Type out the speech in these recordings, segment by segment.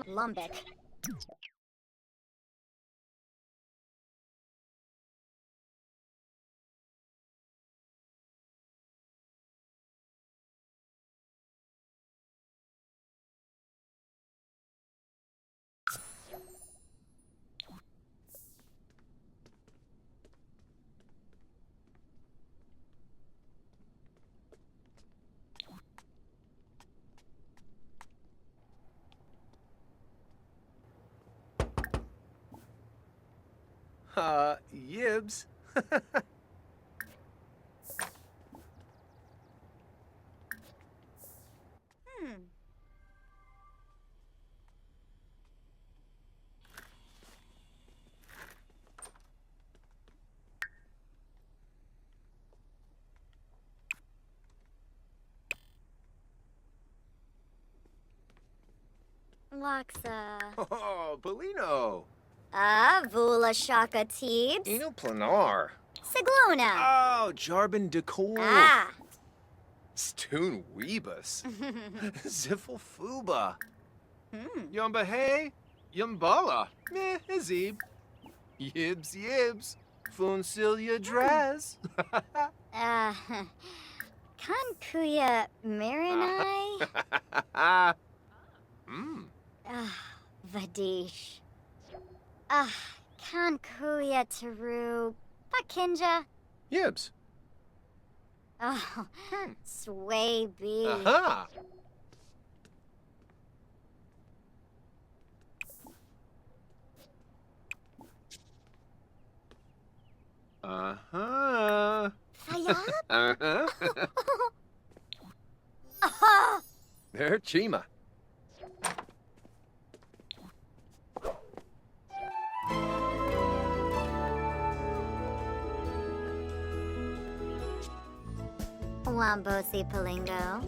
Lumbic. Yibs. Loxa. Oh, Polino. Vula Shaka Teebs. Inoplanar. Siglona. Oh, Jarbin Decor. Ah. Stoon Weebus. Ziffle Fuba. Yumba Hey. Yumbala. Meh, Azib. Yibs Yibs. Funcilia Draz. Kankuya Marinai. Vadish. Kankuya Taru. Pakinja. Yibs. Oh, Sway B. Aha. Uh-huh. Fayab? There, Chima. Wambosi Palingo.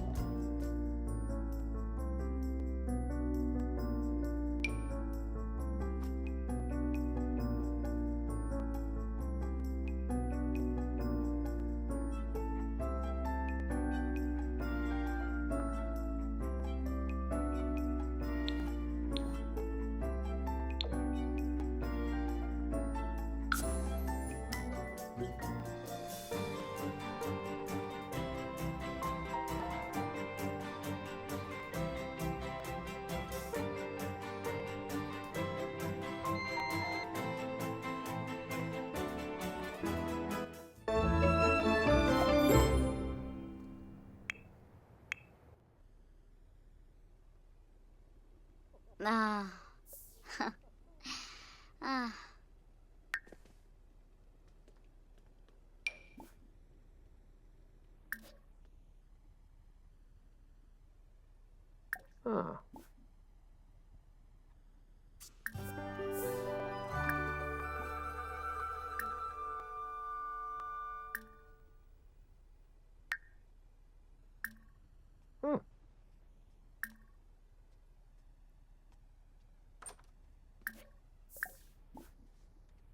Huh.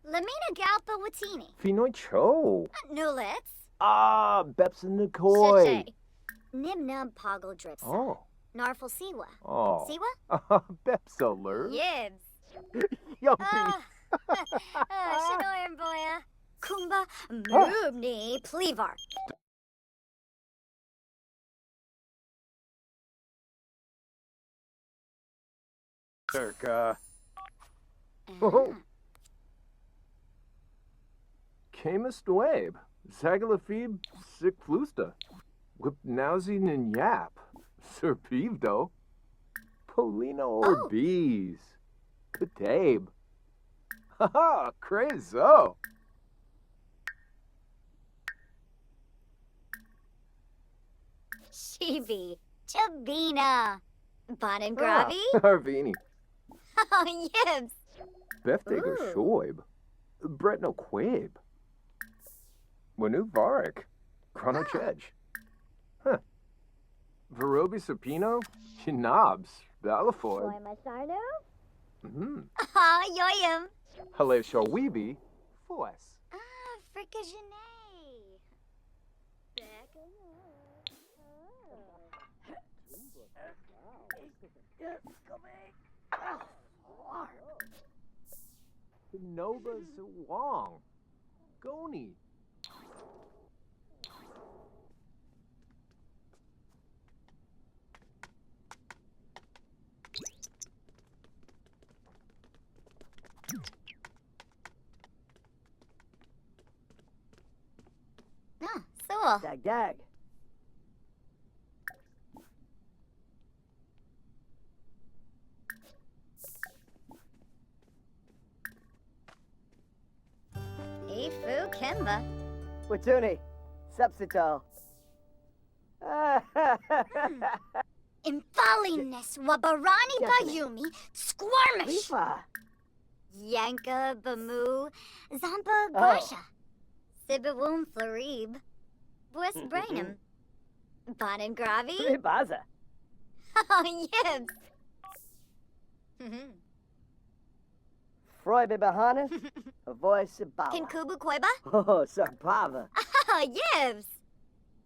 Lamina Galpa Watini. Finoi Cho. Nulets. Beps and Nikoi. Shache. Nimnum Poggle Drips. Oh. Narful Siwa. Oh. Siwa? Beps alert. Yibs. Yumpy. Shinoyan Boya. Kumba Mubni Plevar. Circa. Oh. Camus Dwabe. Zagalafib Sikflusta. Whipnauzin and Yap. Sir Peevdo. Polino or Bees. Katabe. Haha, crazo. Shibi. Chabina. Bonin Gravi. Harvini. Oh, Yibs. Beftager Shoib. Brett no Quabe. Wanu Varek. Chrono Chej. Huh. Verobi Sapino? Chinabs. Balafoy. Boy Masarno? Mm-hmm. Ah, yoyum. Hale Shawibi. Foes. Ah, fricajane. Nova Zawang. Goni. Ah, so. Dag dag. Ifu Kemba. Watuni. Substitol. Infaliness Wabarani Bayumi Squirmish. Lifa. Yanka Bamu Zampa Oh. Grasha. Sibawum Florib. Bues Brainum. Bonin Gravi. Ribaza. Oh, yibs. Freud Bahana. A voice of Bawa. Kinkubu Koiba. Oh, Sarpava. Oh, yibs.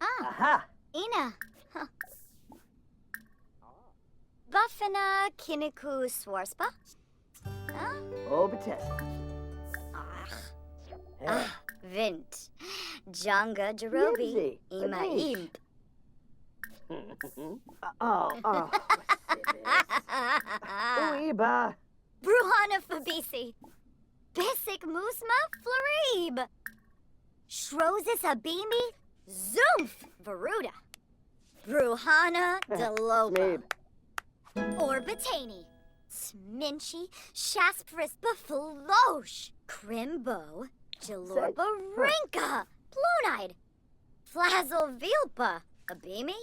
Ah, Aha. Ina. Huh. Buffina Kiniku Swarspa. Huh? Oh, Bethesda. Ah, Vint. Janga Jerobi. Yibsy, Ima Benish. Imp. Oh. Uiba. Bruhana Fabisi. Bisic Musma Florib. Shrozis Abimi. Zoomf Veruda. Bruhana Delopa. Smeeb. Orbitani. Sminchi Shaspris Bafalosh. Crimbo. Jalorba Rinka. Plonide. Flazzle Vilpa. Abimi.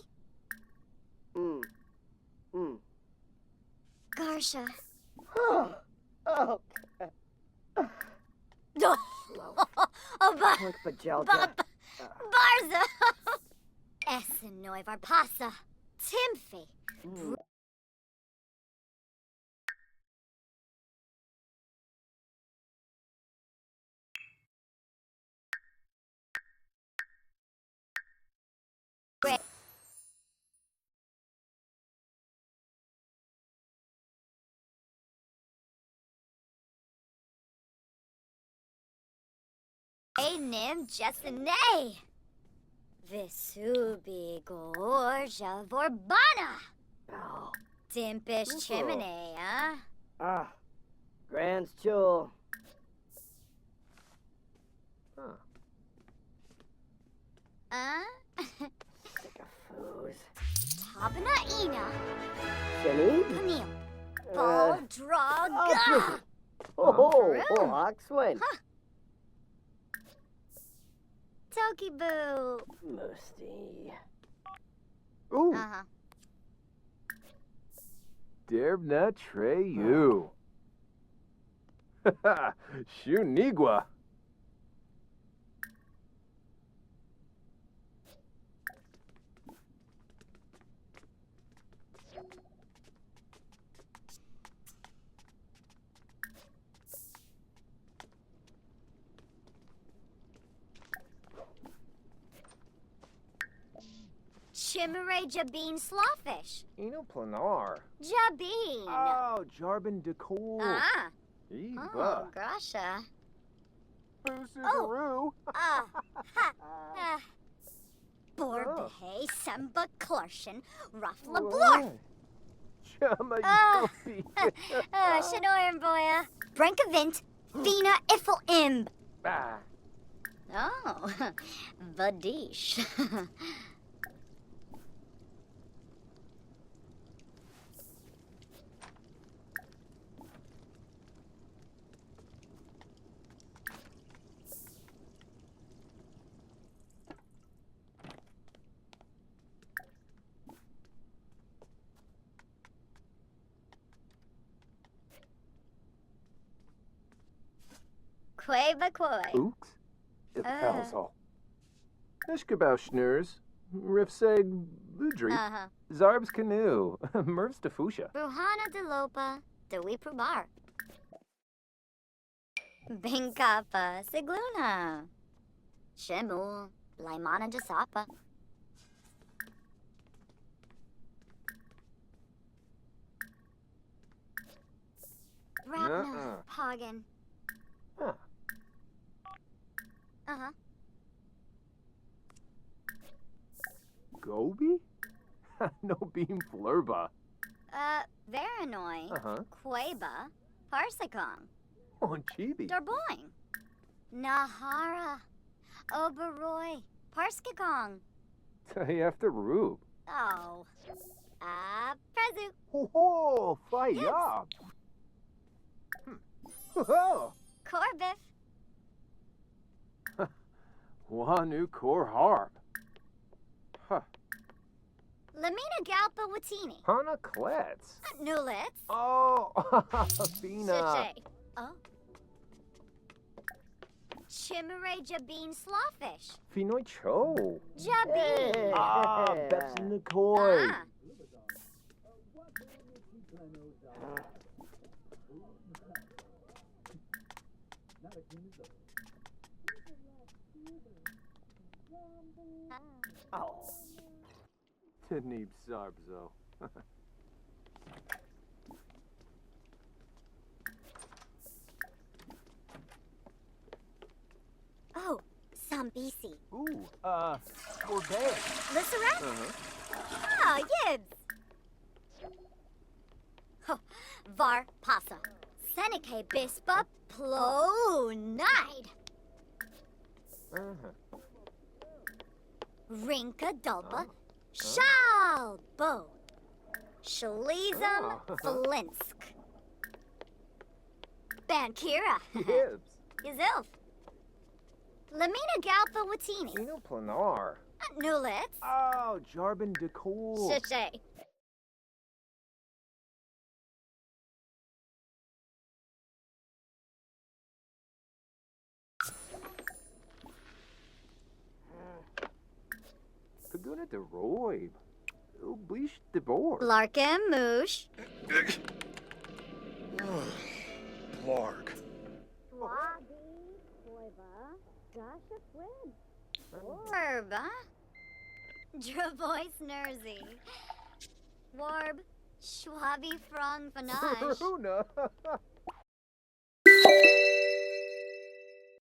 Garsha. Oh. Oh, Punk Bajelda. Barza. Essenoi Varpasa. Timfi. Nim Jessene. Visubi Gorja Vorbana. Oh. Dimpish Ooh. Chimney, huh? Ah. Grand's Chul. Sick of foos. Tabana Ina. Jenny? Panil. Ball Draga. Oh, Peru. Oxwin. Tokiboo. Musty. Ooh. Uh-huh. Derbna Treyu. Shunigwa. Chimere Jabin Slawfish. Enoplanar. Jabin. Oh, Jarbin Decor. Ah. Eva. Oh, Grasha. Boosugaroo. Ah. Ha. Ah. Borbehe Semba Klarshin. Ruffla Blorf. Chama Ah. Yopi. Shanoir Boya. Brankavint. Vina Iffle Imb. Ah. Oh. Vadish. Quay ba quay. Ooks. Elzo. Ishkabauschnurs, Rifseg Ludri, Uh-huh. Zarb's Canoe, Merv's Defusha. Bruhana de Lopa, de Wiprubar. Binkapa, Sigluna. Shemu, Laimana de Sapa. Rapna, Uh-uh. Pagan. Huh. Uh-huh. Gobi? No beam flurba. Varanoi, Uh-huh. Queba, Parsicong, Oh, chibi. Darboing, Nahara, Oberoi, Parskikong. After Rube. Oh. Prezu. Oh, fight Yes. up. Oh, Corbiff. Wanu Kor Harp. Huh. Lamina Galpa Watini. Hana Klets. Nulitz. Oh, Fina. Chiche. Oh. Chimere Jabin Slawfish. Finoi Cho. Jabin. Ah, Betsy Nikoi. Ah. Oh. Tanib Sarbzo. Oh, Sambisi. Ooh, Gourmet. Lisseret? Uh-huh. Ah, Yibs. Oh, Var Pasa. Seneca Bispa Plo Nide. Uh-huh. Rinka Dulba. Shalbo. Shalizum Oh. Flinsk. Bankira. Gibbs. Gazilf. Lamina Galpa Watini. Gino Planar. Nulitz. Oh, Jarbin Decor. Chiche. Paguna de Roy. Oblish de Board. Larkin Moosh. Blarg. Orb. Dravois Nersey. Warb. Schwabi Frong Fanage. Runa.